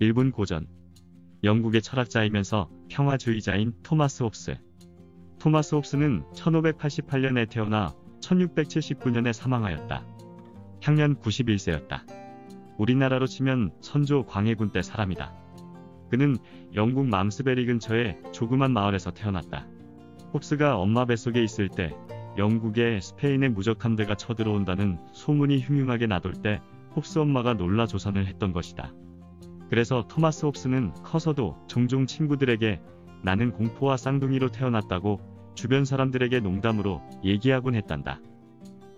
일본 고전, 영국의 철학자이면서 평화주의자인 토마스 홉스. 토마스 홉스는 1588년에 태어나 1679년에 사망하였다. 향년 91세였다. 우리나라로 치면 선조 광해군 때 사람이다. 그는 영국 맘스베리 근처의 조그만 마을에서 태어났다. 홉스가 엄마 뱃속에 있을 때 영국에 스페인의 무적함대가 쳐들어온다는 소문이 흉흉하게 나돌 때 홉스 엄마가 놀라 조선을 했던 것이다. 그래서 토마스 홉스는 커서도 종종 친구들에게 나는 공포와 쌍둥이로 태어났다고 주변 사람들에게 농담으로 얘기하곤 했단다.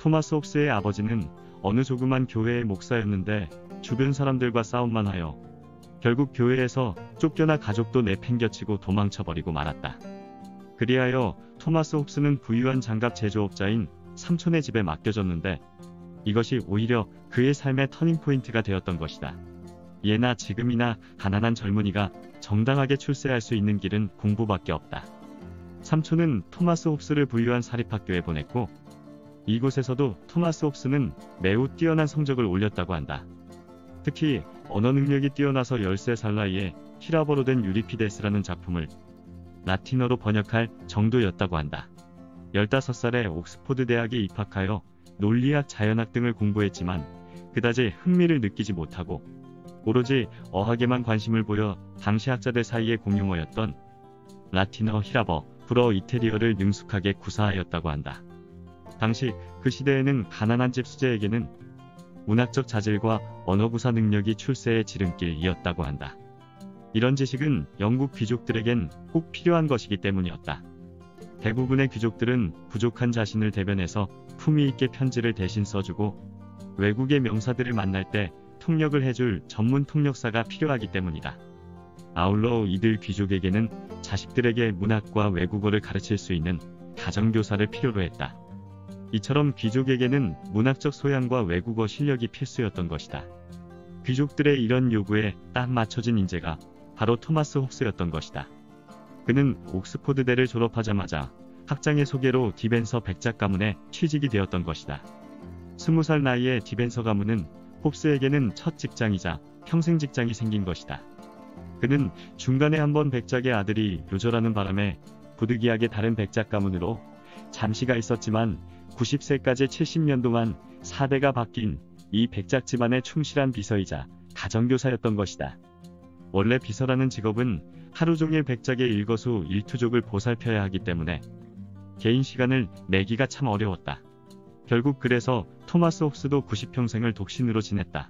토마스 홉스의 아버지는 어느 조그만 교회의 목사였는데 주변 사람들과 싸움만 하여 결국 교회에서 쫓겨나 가족도 내팽겨치고 도망쳐버리고 말았다. 그리하여 토마스 홉스는 부유한 장갑 제조업자인 삼촌의 집에 맡겨졌는데 이것이 오히려 그의 삶의 터닝포인트가 되었던 것이다. 예나 지금이나 가난한 젊은이가 정당하게 출세할 수 있는 길은 공부밖에 없다. 삼촌은 토마스 홉스를 부유한 사립학교에 보냈고 이곳에서도 토마스 홉스는 매우 뛰어난 성적을 올렸다고 한다. 특히 언어 능력이 뛰어나서 13살 나이에 히라버로 된 유리피데스라는 작품을 라틴어로 번역할 정도였다고 한다. 15살에 옥스포드 대학에 입학하여 논리학, 자연학 등을 공부했지만 그다지 흥미를 느끼지 못하고 오로지 어학에만 관심을 보여 당시 학자들 사이의 공용어였던 라틴어, 히라버, 불어, 이태리어를 능숙하게 구사하였다고 한다. 당시 그 시대에는 가난한 집 수재에게는 문학적 자질과 언어 구사 능력이 출세의 지름길이었다고 한다. 이런 지식은 영국 귀족들에겐 꼭 필요한 것이기 때문이었다. 대부분의 귀족들은 부족한 자신을 대변해서 품위 있게 편지를 대신 써주고 외국의 명사들을 만날 때 통역을 해줄 전문 통역사가 필요하기 때문이다. 아울러 이들 귀족에게는 자식들에게 문학과 외국어를 가르칠 수 있는 가정교사를 필요로 했다. 이처럼 귀족에게는 문학적 소양과 외국어 실력이 필수였던 것이다. 귀족들의 이런 요구에 딱 맞춰진 인재가 바로 토마스 홉스였던 것이다. 그는 옥스포드대를 졸업하자마자 학장의 소개로 디벤서 백작 가문에 취직이 되었던 것이다. 20살 나이에 디벤서 가문은 홉스에게는 첫 직장이자 평생 직장이 생긴 것이다. 그는 중간에 한번 백작의 아들이 요절하는 바람에 부득이하게 다른 백작 가문으로 잠시가 있었지만 90세까지 70년 동안 4대가 바뀐 이 백작 집안의 충실한 비서이자 가정교사였던 것이다. 원래 비서라는 직업은 하루 종일 백작의 일거수 일투족을 보살펴야 하기 때문에 개인 시간을 내기가 참 어려웠다. 결국 그래서 토마스 홉스도 90평생을 독신으로 지냈다.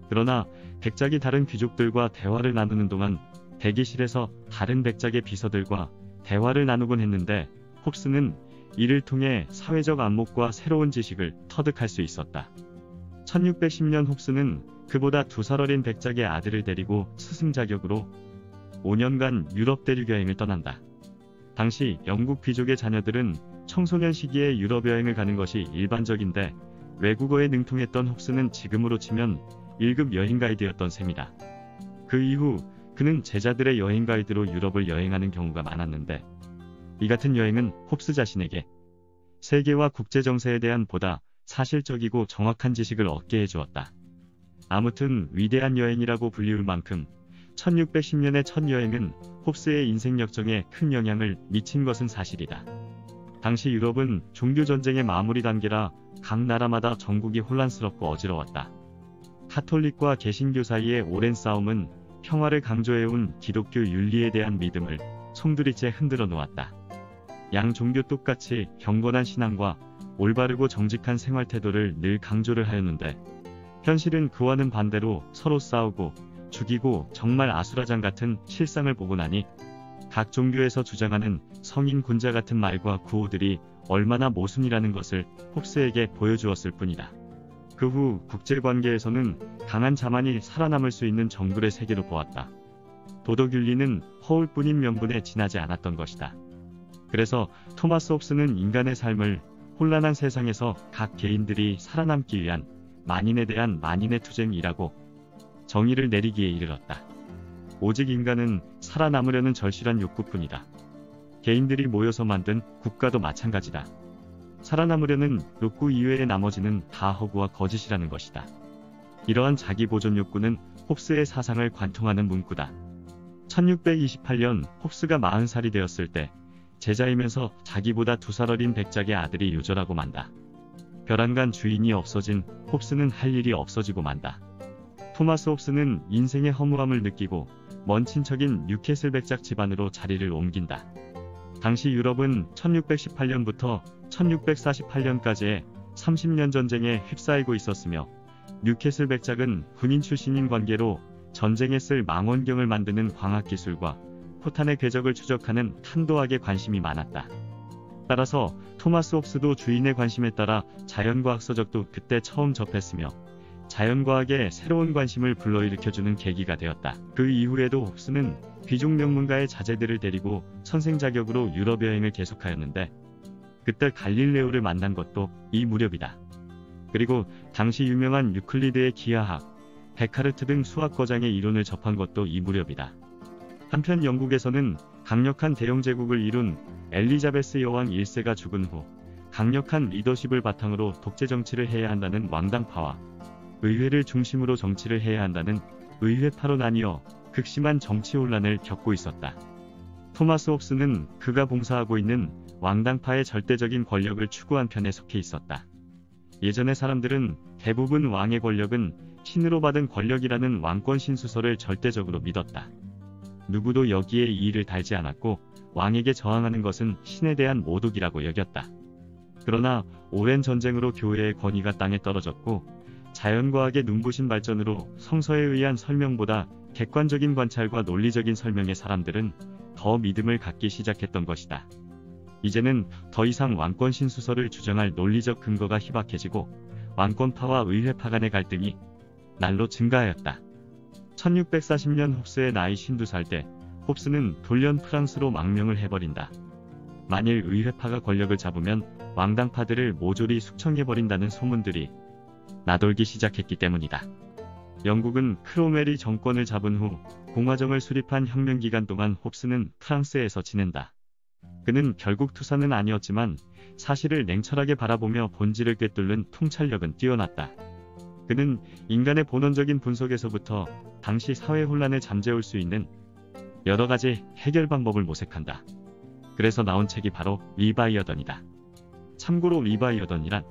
그러나 백작이 다른 귀족들과 대화를 나누는 동안 대기실에서 다른 백작의 비서들과 대화를 나누곤 했는데 홉스는 이를 통해 사회적 안목과 새로운 지식을 터득할 수 있었다. 1610년 홉스는 그보다 2살 어린 백작의 아들을 데리고 스승 자격으로 5년간 유럽 대륙 여행을 떠난다. 당시 영국 귀족의 자녀들은 청소년 시기에 유럽 여행을 가는 것이 일반적인데 외국어에 능통했던 홉스는 지금으로 치면 1급 여행 가이드였던 셈이다. 그 이후 그는 제자들의 여행 가이드로 유럽을 여행하는 경우가 많았는데 이 같은 여행은 홉스 자신에게 세계와 국제 정세에 대한 보다 사실적이고 정확한 지식을 얻게 해주었다. 아무튼 위대한 여행이라고 불리울 만큼 1610년의 첫 여행은 홉스의 인생 역정에 큰 영향을 미친 것은 사실이다. 당시 유럽은 종교전쟁의 마무리 단계라 각 나라마다 정국이 혼란스럽고 어지러웠다. 카톨릭과 개신교 사이의 오랜 싸움은 평화를 강조해온 기독교 윤리에 대한 믿음을 송두리째 흔들어 놓았다. 양 종교 똑같이 경건한 신앙과 올바르고 정직한 생활 태도를 늘 강조를 하였는데 현실은 그와는 반대로 서로 싸우고 죽이고 정말 아수라장 같은 실상을 보고 나니 각 종교에서 주장하는 성인 군자 같은 말과 구호들이 얼마나 모순이라는 것을 홉스에게 보여주었을 뿐이다. 그 후 국제관계에서는 강한 자만이 살아남을 수 있는 정글의 세계로 보았다. 도덕윤리는 허울뿐인 명분에 지나지 않았던 것이다. 그래서 토마스 홉스는 인간의 삶을 혼란한 세상에서 각 개인들이 살아남기 위한 만인에 대한 만인의 투쟁이라고 정의를 내리기에 이르렀다. 오직 인간은 살아남으려는 절실한 욕구뿐이다. 개인들이 모여서 만든 국가도 마찬가지다. 살아남으려는 욕구 이외의 나머지는 다 허구와 거짓이라는 것이다. 이러한 자기 보존 욕구는 홉스의 사상을 관통하는 문구다. 1628년 홉스가 40살이 되었을 때 제자이면서 자기보다 2살 어린 백작의 아들이 요절하고 만다. 벼랑간 주인이 없어진 홉스는 할 일이 없어지고 만다. 토마스 홉스는 인생의 허무함을 느끼고 먼 친척인 뉴캐슬 백작 집안으로 자리를 옮긴다. 당시 유럽은 1618년부터 1648년까지의 30년 전쟁에 휩싸이고 있었으며 뉴캐슬 백작은 군인 출신인 관계로 전쟁에 쓸 망원경을 만드는 광학기술과 포탄의 궤적을 추적하는 탄도학에 관심이 많았다. 따라서 토마스 홉스도 주인의 관심에 따라 자연과학 서적도 그때 처음 접했으며 자연과학에 새로운 관심을 불러일으켜주는 계기가 되었다. 그 이후에도 홉스는 귀족 명문가의 자제들을 데리고 선생 자격으로 유럽 여행을 계속하였는데 그때 갈릴레오를 만난 것도 이 무렵이다. 그리고 당시 유명한 유클리드의 기하학, 데카르트 등 수학거장의 이론을 접한 것도 이 무렵이다. 한편 영국에서는 강력한 대영제국을 이룬 엘리자베스 여왕 1세가 죽은 후 강력한 리더십을 바탕으로 독재 정치를 해야 한다는 왕당파와 의회를 중심으로 정치를 해야 한다는 의회파로 나뉘어 극심한 정치 혼란을 겪고 있었다. 토마스 홉스는 그가 봉사하고 있는 왕당파의 절대적인 권력을 추구한 편에 속해 있었다. 예전의 사람들은 대부분 왕의 권력은 신으로 받은 권력이라는 왕권 신수설을 절대적으로 믿었다. 누구도 여기에 이의를 달지 않았고 왕에게 저항하는 것은 신에 대한 모독이라고 여겼다. 그러나 오랜 전쟁으로 교회의 권위가 땅에 떨어졌고 자연과학의 눈부신 발전으로 성서에 의한 설명보다 객관적인 관찰과 논리적인 설명의 사람들은 더 믿음을 갖기 시작했던 것이다. 이제는 더 이상 왕권 신수설을 주장할 논리적 근거가 희박해지고 왕권파와 의회파 간의 갈등이 날로 증가하였다. 1640년 홉스의 나이 52살 때 홉스는 돌연 프랑스로 망명을 해버린다. 만일 의회파가 권력을 잡으면 왕당파들을 모조리 숙청해버린다는 소문들이 나돌기 시작했기 때문이다. 영국은 크롬웰이 정권을 잡은 후 공화정을 수립한 혁명 기간 동안 홉스는 프랑스에서 지낸다. 그는 결국 투사는 아니었지만 사실을 냉철하게 바라보며 본질을 꿰뚫는 통찰력은 뛰어났다. 그는 인간의 본원적인 분석에서부터 당시 사회 혼란을 잠재울 수 있는 여러 가지 해결 방법을 모색한다. 그래서 나온 책이 바로 리바이어던이다. 참고로 리바이어던이란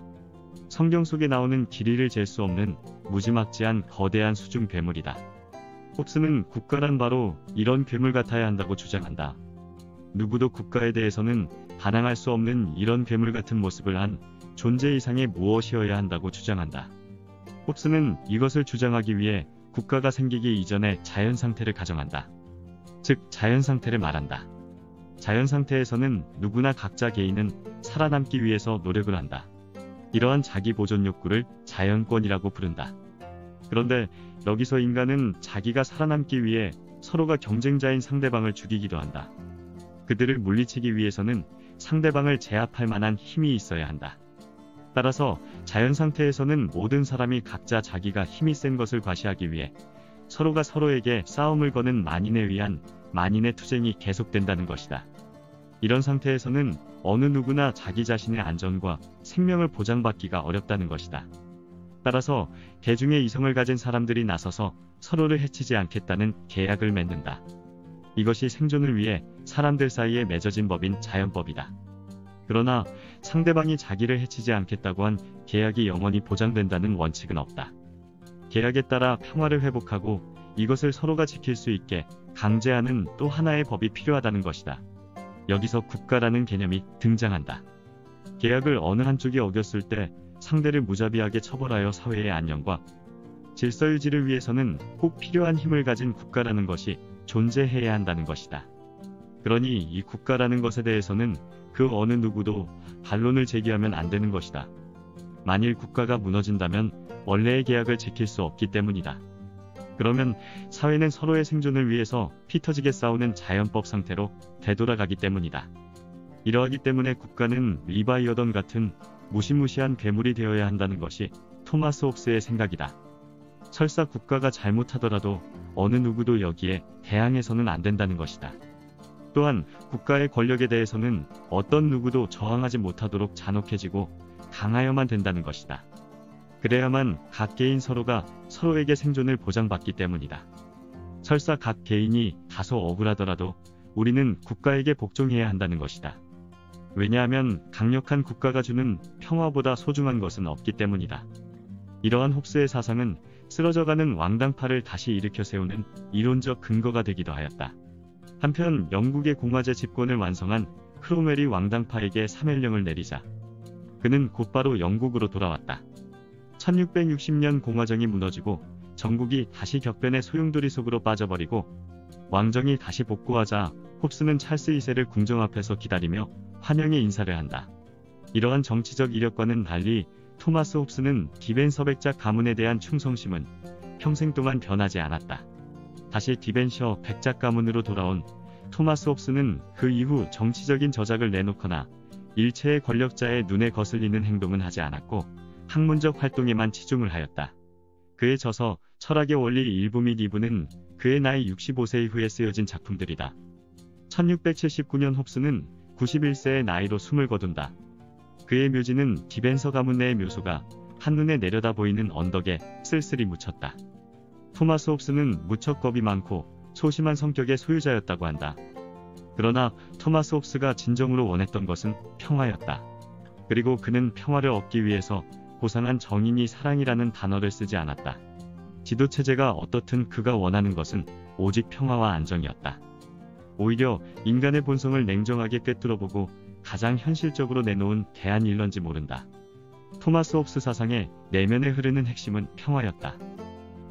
성경 속에 나오는 길이를 잴 수 없는 무지막지한 거대한 수중 괴물이다. 홉스는 국가란 바로 이런 괴물 같아야 한다고 주장한다. 누구도 국가에 대해서는 반항할 수 없는 이런 괴물 같은 모습을 한 존재 이상의 무엇이어야 한다고 주장한다. 홉스는 이것을 주장하기 위해 국가가 생기기 이전의 자연상태를 가정한다. 즉 자연상태를 말한다. 자연상태에서는 누구나 각자 개인은 살아남기 위해서 노력을 한다. 이러한 자기 보존 욕구를 자연권이라고 부른다. 그런데 여기서 인간은 자기가 살아남기 위해 서로가 경쟁자인 상대방을 죽이기도 한다. 그들을 물리치기 위해서는 상대방을 제압할 만한 힘이 있어야 한다. 따라서 자연상태에서는 모든 사람이 각자 자기가 힘이 센 것을 과시하기 위해 서로가 서로에게 싸움을 거는 만인에 의한 만인의 투쟁이 계속된다는 것이다. 이런 상태에서는 어느 누구나 자기 자신의 안전과 생명을 보장받기가 어렵다는 것이다. 따라서 대중의 이성을 가진 사람들이 나서서 서로를 해치지 않겠다는 계약을 맺는다. 이것이 생존을 위해 사람들 사이에 맺어진 법인 자연법이다. 그러나 상대방이 자기를 해치지 않겠다고 한 계약이 영원히 보장된다는 원칙은 없다. 계약에 따라 평화를 회복하고 이것을 서로가 지킬 수 있게 강제하는 또 하나의 법이 필요하다는 것이다. 여기서 국가라는 개념이 등장한다. 계약을 어느 한쪽이 어겼을 때 상대를 무자비하게 처벌하여 사회의 안녕과 질서 유지를 위해서는 꼭 필요한 힘을 가진 국가라는 것이 존재해야 한다는 것이다. 그러니 이 국가라는 것에 대해서는 그 어느 누구도 반론을 제기하면 안 되는 것이다. 만일 국가가 무너진다면 원래의 계약을 지킬 수 없기 때문이다. 그러면 사회는 서로의 생존을 위해서 피 터지게 싸우는 자연법 상태로 되돌아가기 때문이다. 이러하기 때문에 국가는 리바이어던 같은 무시무시한 괴물이 되어야 한다는 것이 토마스 홉스의 생각이다. 설사 국가가 잘못하더라도 어느 누구도 여기에 대항해서는 안 된다는 것이다. 또한 국가의 권력에 대해서는 어떤 누구도 저항하지 못하도록 잔혹해지고 강하여만 된다는 것이다. 그래야만 각 개인 서로가 서로에게 생존을 보장받기 때문이다. 설사 각 개인이 다소 억울하더라도 우리는 국가에게 복종해야 한다는 것이다. 왜냐하면 강력한 국가가 주는 평화보다 소중한 것은 없기 때문이다. 이러한 홉스의 사상은 쓰러져가는 왕당파를 다시 일으켜 세우는 이론적 근거가 되기도 하였다. 한편 영국의 공화제 집권을 완성한 크롬웰이 왕당파에게 사면령을 내리자 그는 곧바로 영국으로 돌아왔다. 1660년 공화정이 무너지고 전국이 다시 격변의 소용돌이 속으로 빠져버리고 왕정이 다시 복구하자 홉스는 찰스 2세를 궁정 앞에서 기다리며 환영의 인사를 한다. 이러한 정치적 이력과는 달리 토마스 홉스는 디벤서 백작 가문에 대한 충성심은 평생 동안 변하지 않았다. 다시 디벤셔 백작 가문으로 돌아온 토마스 홉스는 그 이후 정치적인 저작을 내놓거나 일체의 권력자의 눈에 거슬리는 행동은 하지 않았고 학문적 활동에만 치중을 하였다. 그의 저서 철학의 원리 1부 및 2부는 그의 나이 65세 이후에 쓰여진 작품들이다. 1679년 홉스는 91세의 나이로 숨을 거둔다. 그의 묘지는 디벤서 가문 내의 묘소가 한눈에 내려다 보이는 언덕에 쓸쓸히 묻혔다. 토마스 홉스는 무척 겁이 많고 소심한 성격의 소유자였다고 한다. 그러나 토마스 홉스가 진정으로 원했던 것은 평화였다. 그리고 그는 평화를 얻기 위해서 고상한 정의니 사랑이라는 단어를 쓰지 않았다. 지도체제가 어떻든 그가 원하는 것은 오직 평화와 안정이었다. 오히려 인간의 본성을 냉정하게 꿰뚫어보고 가장 현실적으로 내놓은 대안일런지 모른다. 토마스 홉스 사상의 내면에 흐르는 핵심은 평화였다.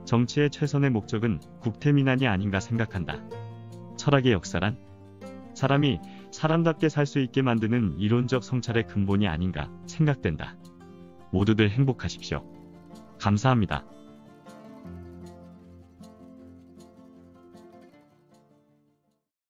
정치의 최선의 목적은 국태민안이 아닌가 생각한다. 철학의 역사란 사람이 사람답게 살 수 있게 만드는 이론적 성찰의 근본이 아닌가 생각된다. 모두들 행복하십시오. 감사합니다.